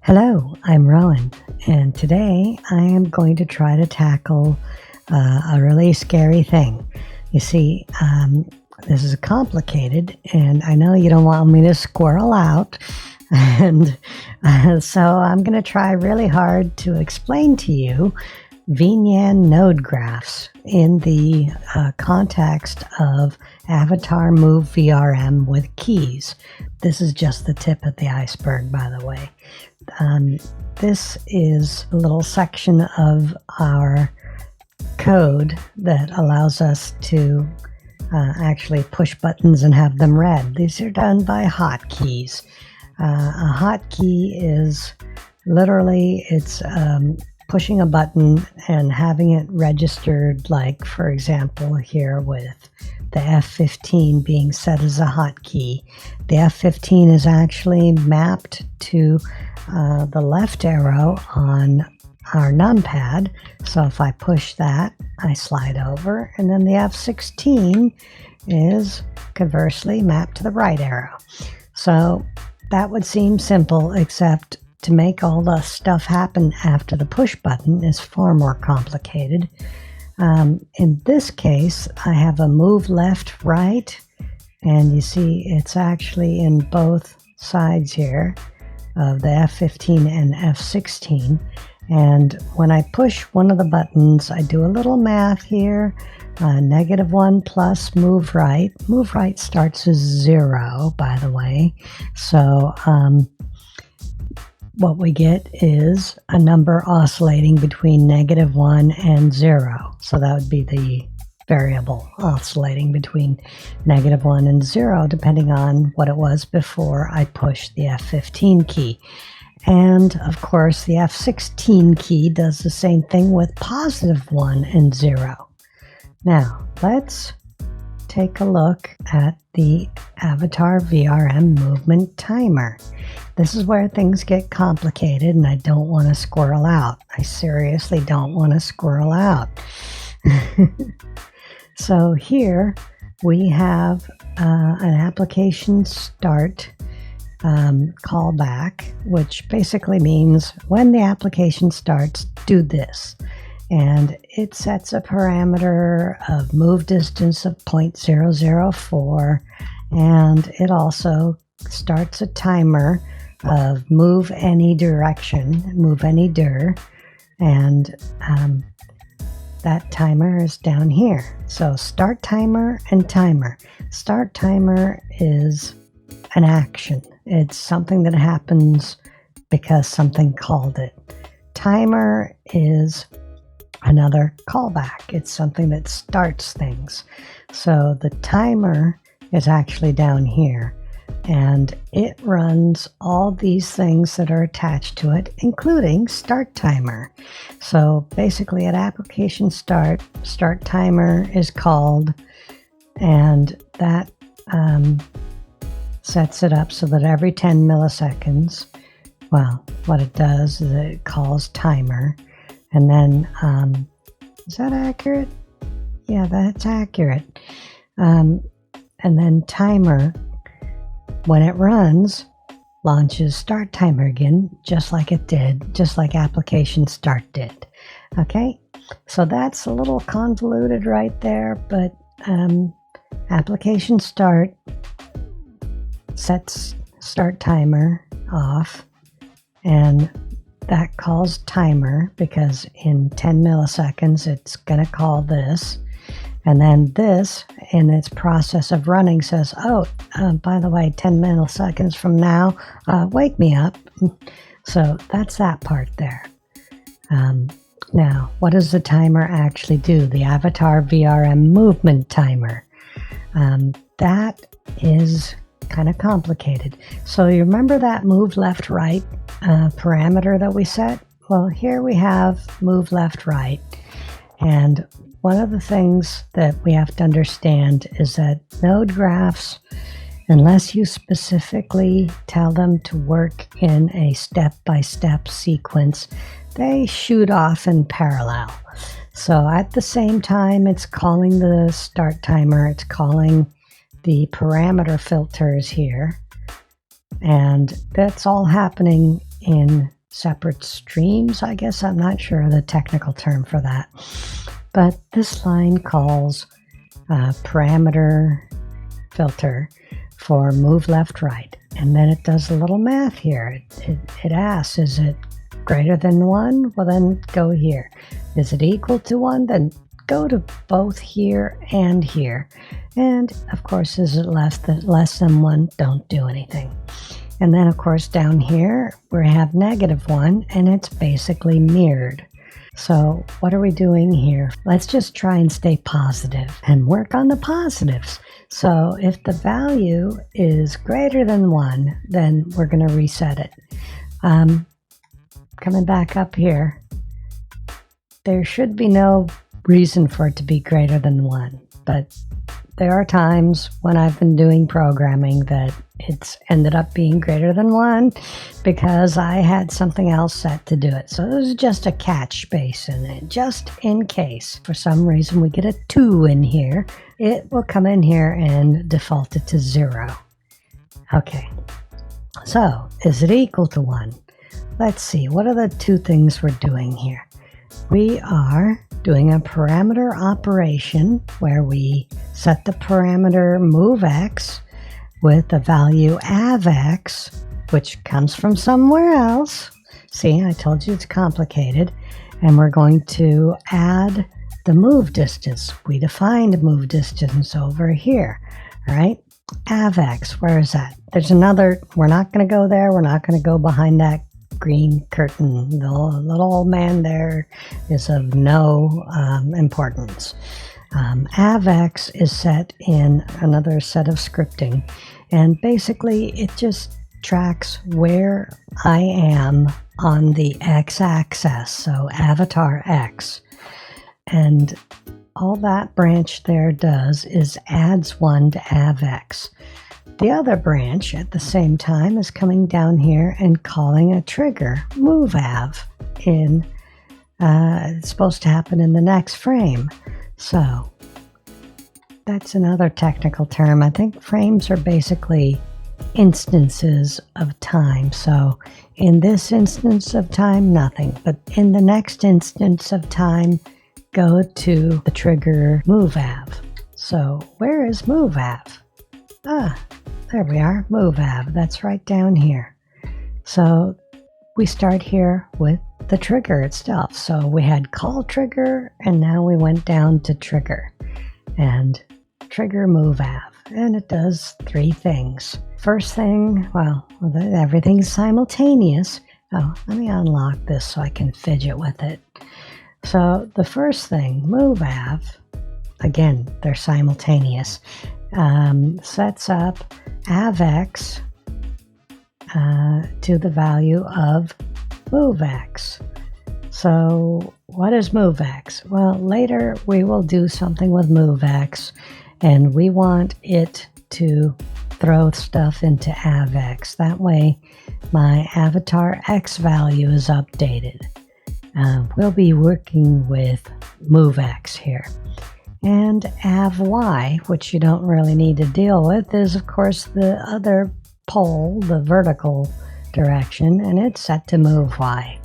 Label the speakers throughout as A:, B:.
A: Hello, I'm Rowan, and today I am going to try to tackle a really scary thing. You see, this is complicated, and I know you don't want me to squirrel out, and so I'm going to try really hard to explain to you Vnyan Node graphs in the context of Avatar Move VRM with keys. This is just the tip of the iceberg, by the way. This is a little section of our code that allows us to actually push buttons and have them read. These are done by hotkeys. A hotkey is literally, it's pushing a button and having it registered, like for example here with the F15 being set as a hotkey. The F15 is actually mapped to the left arrow on our numpad. So if I push that, I slide over, and then the F16 is conversely mapped to the right arrow. So that would seem simple, except to make all the stuff happen after the push button is far more complicated. In this case, I have a move left, right, and you see it's actually in both sides here of the F15 and F16. And when I push one of the buttons, I do a little math here. -1 plus move right. Move right starts as 0, by the way. So what we get is a number oscillating between -1 and 0. So that would be the variable oscillating between -1 and 0, depending on what it was before I pushed the F15 key. And of course, the F16 key does the same thing with +1 and 0. Now, let's take a look at the Avatar VRM movement timer. This is where things get complicated, and I don't want to squirrel out. I seriously don't want to squirrel out. So here we have an application start callback, which basically means when the application starts, do this. And it sets a parameter of move distance of 0.004, and it also starts a timer of move any direction, move any dir, and that timer is down here. So start timer and timer. Start timer is an action. It's something that happens because something called it. Timer is another callback. It's something that starts things. So the timer is actually down here, and it runs all these things that are attached to it, including start timer. So basically at application start timer is called, and that sets it up so that every 10 milliseconds, well, what it does is it calls timer. And then, is that accurate? Yeah, that's accurate. And then timer, when it runs, launches start timer again, just like it did, just like application start did. Okay, so that's a little convoluted right there, but application start sets start timer off, and that calls timer because in 10 milliseconds it's going to call this, and then this in its process of running says, oh, by the way, 10 milliseconds from now, wake me up. So that's that part there. Now, what does the timer actually do? The Avatar VRM movement timer. That is kind of complicated. So you remember that move left right parameter that we set? Well, here we have move left right, and one of the things that we have to understand is that node graphs, unless you specifically tell them to work in a step-by-step sequence, they shoot off in parallel. So at the same time it's calling the start timer, it's calling the parameter filters here, and that's all happening in separate streams, I guess. I'm not sure of the technical term for that. But this line calls parameter filter for move left, right. And then it does a little math here. It asks, is it greater than 1? Well, then go here. Is it equal to 1? Then go to both here and here. And of course, is it less than 1? Don't do anything. And then of course down here we have -1, and it's basically mirrored. So what are we doing here? Let's just try and stay positive and work on the positives. So if the value is greater than 1, then we're going to reset it. Coming back up here, there should be no reason for it to be greater than 1, but there are times when I've been doing programming that it's ended up being greater than 1 because I had something else set to do it. So this is just a catch space in it, just in case for some reason we get a 2 in here, it will come in here and default it to 0. Okay, so is it equal to 1? Let's see, what are the two things we're doing here? We are doing a parameter operation where we set the parameter moveX with the value avx, which comes from somewhere else. See, I told you it's complicated. And we're going to add the move distance. We defined move distance over here. All right, avx, where is that? There's another, we're not going to go there. We're not going to go behind that green curtain. The little old man there is of no importance. Avx is set in another set of scripting, and basically it just tracks where I am on the x-axis, so avatar x. And all that branch there does is adds 1 to avx. The other branch at the same time is coming down here and calling a trigger, moveAv, in, it's supposed to happen in the next frame. So that's another technical term. I think frames are basically instances of time. So in this instance of time, nothing. But in the next instance of time, go to the trigger moveAv. So where is moveAv? There we are, moveAv. That's right down here. So we start here with the trigger itself. So we had call trigger, and now we went down to trigger. And trigger moveAv. And it does 3 things. First thing, well, everything's simultaneous. Oh, let me unlock this so I can fidget with it. So the first thing, moveAv, again, they're simultaneous, sets up avx to the value of movex. So what is movex? Well, later we will do something with movex, and we want it to throw stuff into avx. That way my avatar x value is updated. We'll be working with movex here. And avy, which you don't really need to deal with, is of course the other pole, the vertical direction, and it's set to move y.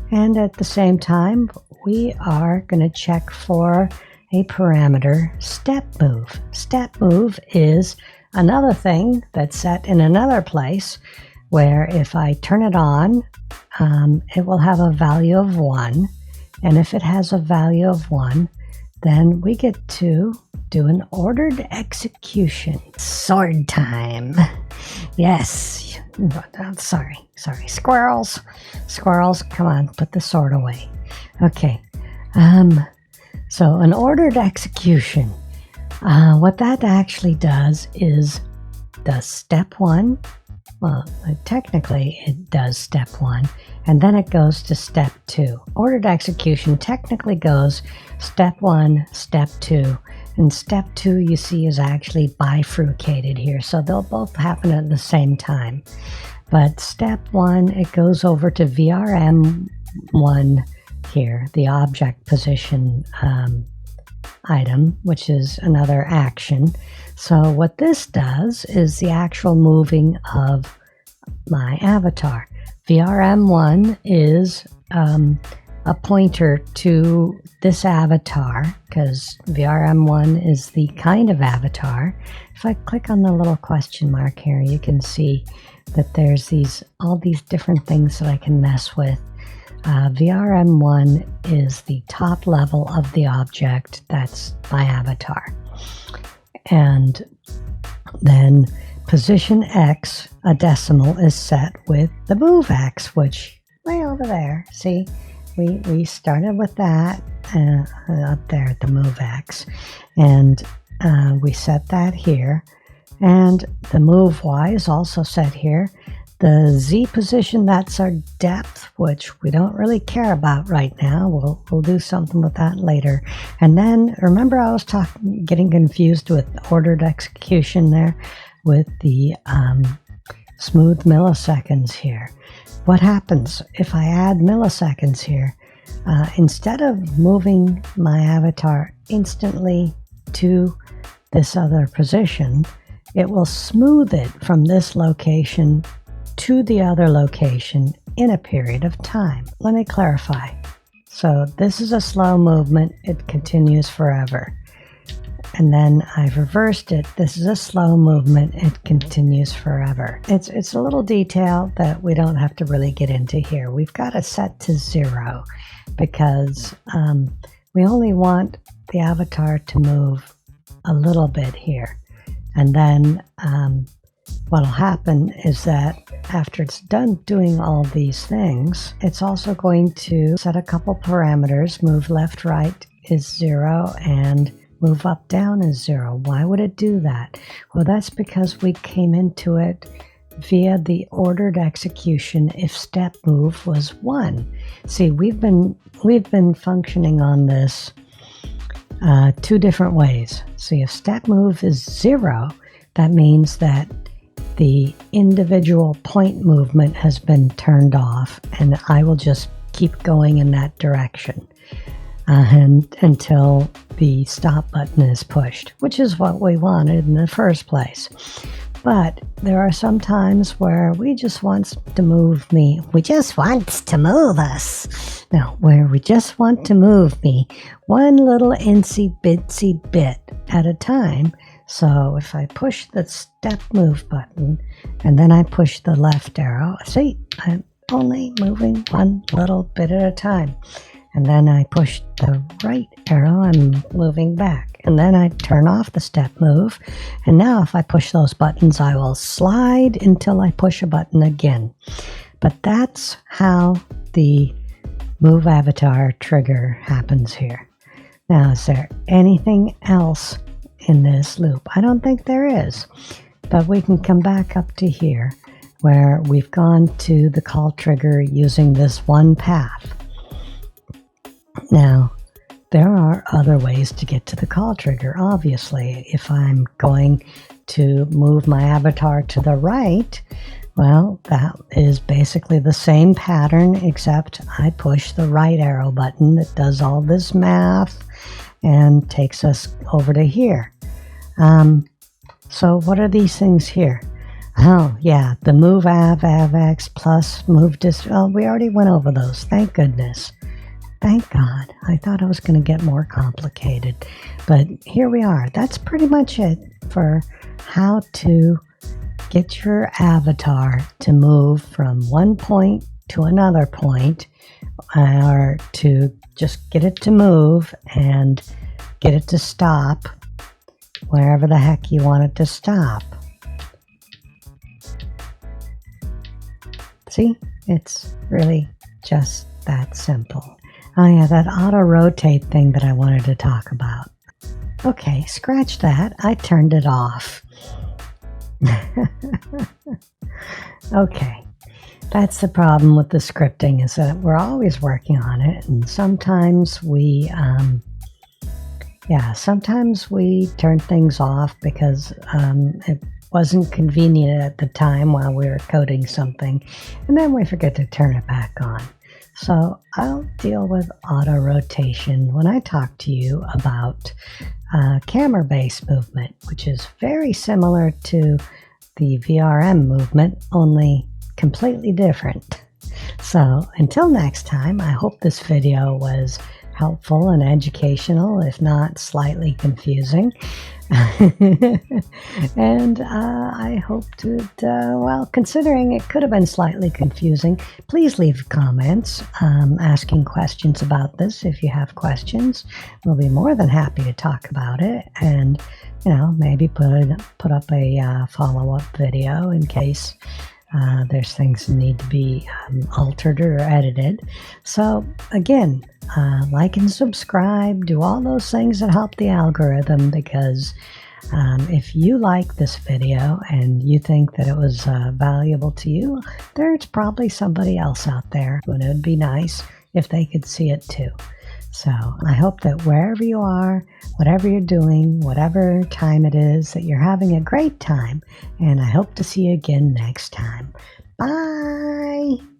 A: And at the same time, we are going to check for a parameter step move. Step move is another thing that's set in another place, where if I turn it on, it will have a value of 1. And if it has a value of 1, then we get to do an ordered execution. Sword time. Yes. Sorry. Squirrels. Squirrels, come on, put the sword away. Okay. So an ordered execution. What that actually does is does step 1. Well, technically it does step 1, and then it goes to step 2. Ordered execution technically goes step 1, step 2, and step 2 you see is actually bifurcated here, so they'll both happen at the same time. But step 1, it goes over to VRM1 here, the object position item, which is another action. So what this does is the actual moving of my avatar. VRM1 is a pointer to this avatar, because VRM1 is the kind of avatar. If I click on the little question mark here, you can see that there's all these different things that I can mess with. VRM1 is the top level of the object. That's my avatar. And then position X, a decimal, is set with the move X, which way over there. See, we started with that up there at the move X, and we set that here. And the move Y is also set here. The Z position, that's our depth, which we don't really care about right now. We'll do something with that later. And then, remember I was getting confused with ordered execution there with the smooth milliseconds here. What happens if I add milliseconds here? Instead of moving my avatar instantly to this other position, it will smooth it from this location to the other location in a period of time. Let me clarify. So this is a slow movement. It continues forever. And then I've reversed it. This is a slow movement. It continues forever. It's a little detail that we don't have to really get into here. We've got it set to 0 because we only want the avatar to move a little bit here. And then what'll happen is that after it's done doing all these things, it's also going to set a couple parameters. Move left, right is 0, and move up, down is 0. Why would it do that? Well, that's because we came into it via the ordered execution if step move was 1. See, we've been functioning on this two different ways. See, if step move is 0, that means that the individual point movement has been turned off, and I will just keep going in that direction until the stop button is pushed, which is what we wanted in the first place. But there are some times where we just wants to move me. We just wants to move us. No, where we just want to move me one little insy bitsy bit at a time. So if I push the step move button and then I push the left arrow, see, I'm only moving one little bit at a time. And then I push the right arrow, I'm moving back. And then I turn off the step move. And now if I push those buttons, I will slide until I push a button again. But that's how the move avatar trigger happens here. Now, is there anything else in this loop? I don't think there is. But we can come back up to here where we've gone to the call trigger using this one path. Now, there are other ways to get to the call trigger, obviously. If I'm going to move my avatar to the right, well, that is basically the same pattern, except I push the right arrow button that does all this math and takes us over to here. So what are these things here? Oh, yeah, the move AVX plus move distance. Oh, we already went over those, thank goodness. Thank God. I thought it was going to get more complicated. But here we are. That's pretty much it for how to get your avatar to move from one point to another point, or to just get it to move and get it to stop wherever the heck you want it to stop. See? It's really just that simple. Oh yeah, that auto-rotate thing that I wanted to talk about. Okay, scratch that. I turned it off. Okay, that's the problem with the scripting, is that we're always working on it, and sometimes we turn things off because it wasn't convenient at the time while we were coding something, and then we forget to turn it back on. So I'll deal with auto rotation when I talk to you about camera-based movement, which is very similar to the VRM movement, only completely different. So until next time, I hope this video was helpful and educational, if not slightly confusing. And I hope to, well, considering it could have been slightly confusing, please leave comments asking questions about this. If you have questions, we'll be more than happy to talk about it, and maybe put up a follow-up video in case there's things that need to be altered or edited. So again, like and subscribe, do all those things that help the algorithm, because if you like this video and you think that it was valuable to you, there's probably somebody else out there, and it would be nice if they could see it too. So I hope that wherever you are, whatever you're doing, whatever time it is, that you're having a great time, and I hope to see you again next time. Bye!